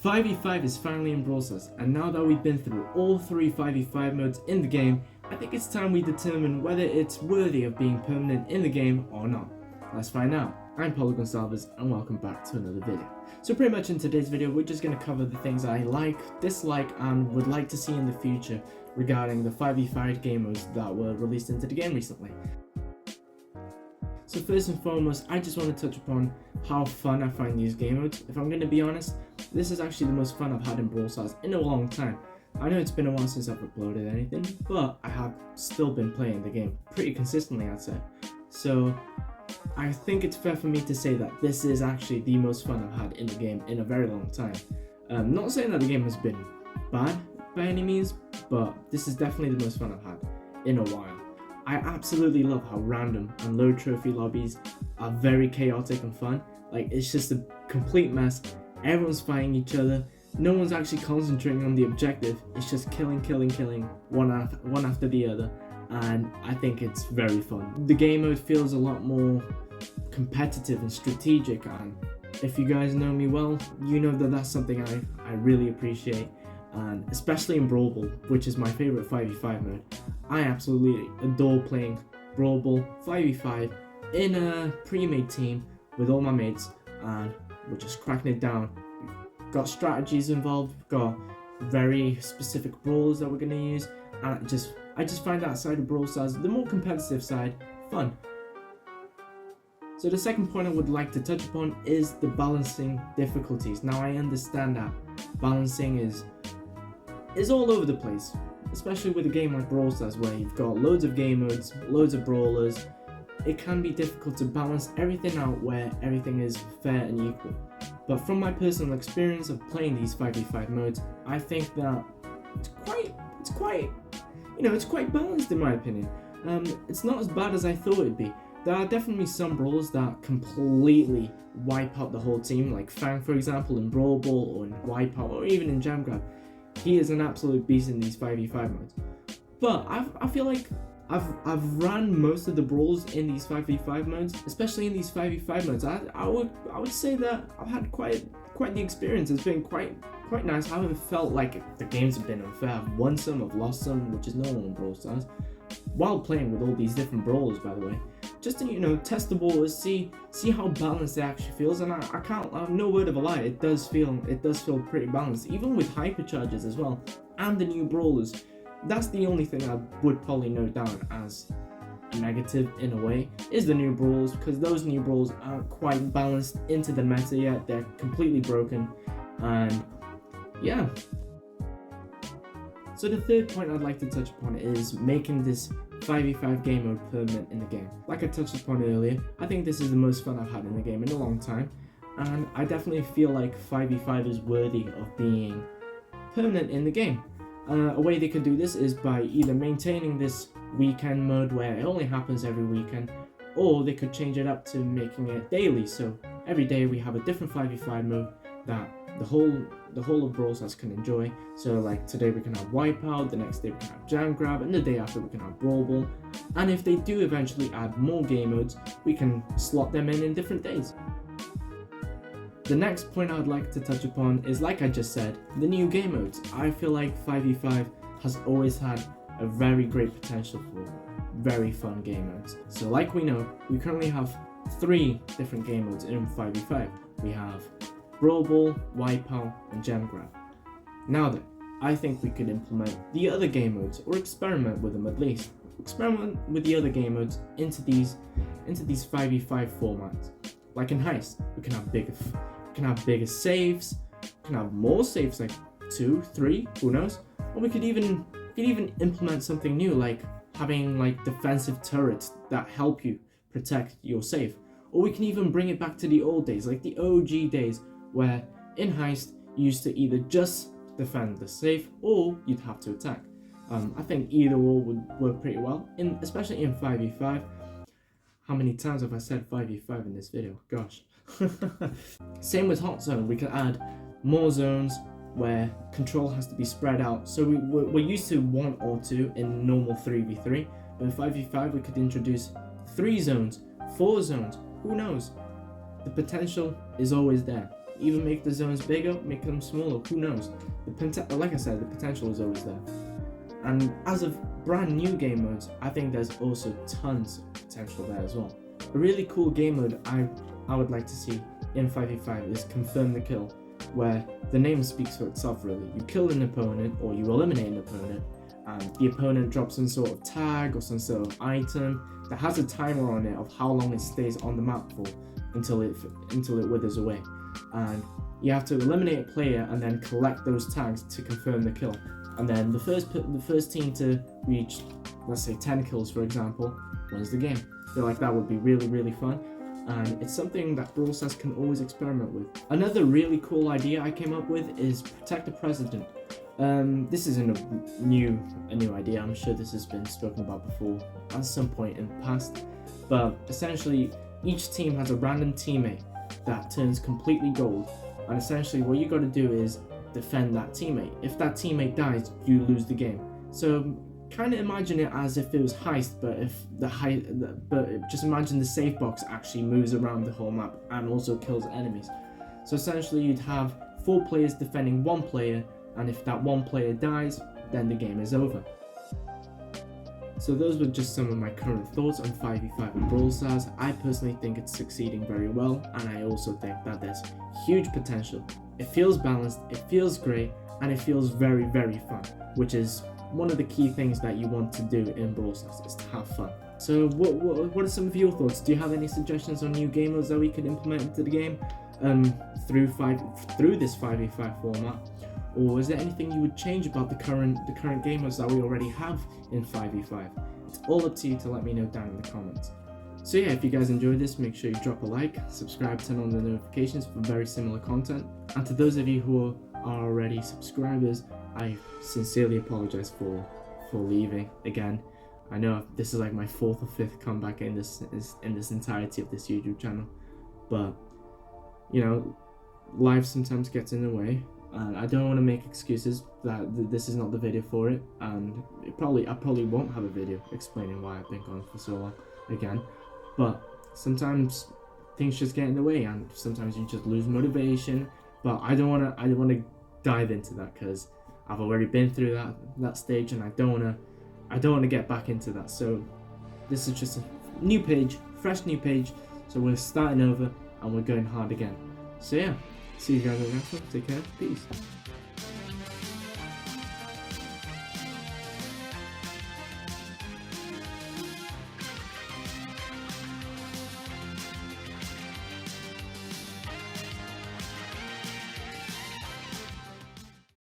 5v5 is finally in Brawl Stars, and now that we've been through all three 5v5 modes in the game, I think it's time we determine whether it's worthy of being permanent in the game or not. Let's find out. I'm Paulo Gonçalves and welcome back to another video. So pretty much in today's video we're just going to cover the things I like, dislike and would like to see in the future regarding the 5v5 game modes that were released into the game recently. So first and foremost, I just want to touch upon how fun I find these game modes. If I'm going to be honest, this is actually the most fun I've had in Brawl Stars in a long time. I know it's been a while since I've uploaded anything, but I have still been playing the game pretty consistently, I'd say. So I think it's fair for me to say that this is actually the most fun I've had in the game in a very long time. Not saying that the game has been bad by any means, but this is definitely the most fun I've had in a while. I absolutely love how random and low trophy lobbies are very chaotic and fun. Like, it's just a complete mess. Everyone's fighting each other. No one's actually concentrating on the objective. It's just killing one after the other. And I think it's very fun. The game mode feels a lot more competitive and strategic, and if you guys know me well, you know that that's something I really appreciate. And especially in Brawl Ball, which is my favourite 5v5 mode, I absolutely adore playing Brawl Ball 5v5 in a pre-made team with all my mates, and we're just cracking it down. We've got strategies involved, we've got very specific brawls that we're going to use, and I just find that side of Brawl Stars, the more competitive side, fun. So the second point I would like to touch upon is the balancing difficulties. Now I understand that balancing is all over the place, especially with a game like Brawl Stars where you've got loads of game modes, loads of brawlers. It can be difficult to balance everything out where everything is fair and equal. But from my personal experience of playing these 5v5 modes, I think that it's quite balanced in my opinion. It's not as bad as I thought it'd be. There are definitely some brawlers that completely wipe out the whole team, like Fang for example in Brawl Ball or in Wipeout or even in Jam Grab. He is an absolute beast in these 5v5 modes. But I feel like I've ran most of the brawls in these 5v5 modes, especially in these 5v5 modes. I would say that I've had quite the experience. It's been quite nice. I haven't felt like the games have been unfair. I've won some, I've lost some, which is normal in Brawl Stars, while playing with all these different brawlers, by the way. Just to, test the waters, see how balanced it actually feels, and I have no word of a lie, it does feel pretty balanced, even with hypercharges as well, and the new brawlers. That's the only thing I would probably note down as a negative in a way, is the new brawlers, because those new brawlers aren't quite balanced into the meta yet. They're completely broken, and yeah. So the third point I'd like to touch upon is making this 5v5 game mode permanent in the game. Like I touched upon earlier, I think this is the most fun I've had in the game in a long time, and I definitely feel like 5v5 is worthy of being permanent in the game. A way they could do this is by either maintaining this weekend mode where it only happens every weekend, or they could change it up to making it daily, so every day we have a different 5v5 mode that the whole of Brawl Stars can enjoy. So like today we can have Wipeout, the next day we can have Jam Grab, and the day after we can have Brawl Ball. And if they do eventually add more game modes, we can slot them in different days. The next point I would like to touch upon is, like I just said, the new game modes. I feel like 5v5 has always had a very great potential for very fun game modes. So like we know, we currently have 3 different game modes in 5v5. We have Brawl Ball, Wipeout, and Gem Grab. Now then, I think we could implement the other game modes, or experiment with them at least. Experiment with the other game modes into these 5v5 formats. Like in Heist, we can have bigger saves, we can have more saves, like 2, 3, who knows? Or we could even implement something new, like having like defensive turrets that help you protect your save. Or we can even bring it back to the old days, like the OG days, where in Heist you used to either just defend the safe or you'd have to attack. I think either or would work pretty well, especially in 5v5. How many times have I said 5v5 in this video? Gosh. Same with Hot Zone. We could add more zones where control has to be spread out. So we're used to 1 or 2 in normal 3v3, but in 5v5 we could introduce 3 zones, 4 zones, who knows? The potential is always there. even make the zones bigger, make them smaller, who knows. Like I said, the potential is always there. And as of brand new game modes, I think there's also tons of potential there as well. A really cool game mode I would like to see in 5v5 is Confirm the Kill, where the name speaks for itself really. You kill an opponent or you eliminate an opponent, and the opponent drops some sort of tag or some sort of item that has a timer on it of how long it stays on the map for until it withers away. And you have to eliminate a player and then collect those tags to confirm the kill. And then the first team to reach, let's say 10 kills for example, wins the game. I feel like that would be really, really fun. And it's something that Brawl Stars can always experiment with. Another really cool idea I came up with is Protect the President. This isn't a new idea. I'm sure this has been spoken about before at some point in the past. But essentially, each team has a random teammate that turns completely gold. And essentially, what you got to do is defend that teammate. If that teammate dies, you lose the game. So kind of imagine it as if it was Heist, but just imagine the safe box actually moves around the whole map and also kills enemies. So essentially, you'd have 4 players defending 1 player, and if that 1 player dies, then the game is over. So those were just some of my current thoughts on 5v5 and Brawl Stars. I personally think it's succeeding very well, and I also think that there's huge potential. It feels balanced, it feels great, and it feels very, very fun, which is one of the key things that you want to do in Brawl Stars, is to have fun. So what are some of your thoughts? Do you have any suggestions on new game modes that we could implement into the game through this 5v5 format? Or is there anything you would change about the current game modes that we already have in 5v5? It's all up to you to let me know down in the comments. So yeah, if you guys enjoyed this, make sure you drop a like, subscribe, turn on the notifications for very similar content. And to those of you who are already subscribers, I sincerely apologize for leaving again. I know this is like my 4th or 5th comeback in this entirety of this YouTube channel, but you know, life sometimes gets in the way. And I don't want to make excuses that this is not the video for it, and I probably won't have a video explaining why I've been gone for so long again. But sometimes things just get in the way, and sometimes you just lose motivation. But I don't want to dive into that because I've already been through that stage, and I don't want to get back into that. So this is just a new page, fresh new page. So we're starting over and we're going hard again. So yeah. See you guys in the next one. Take care. Peace.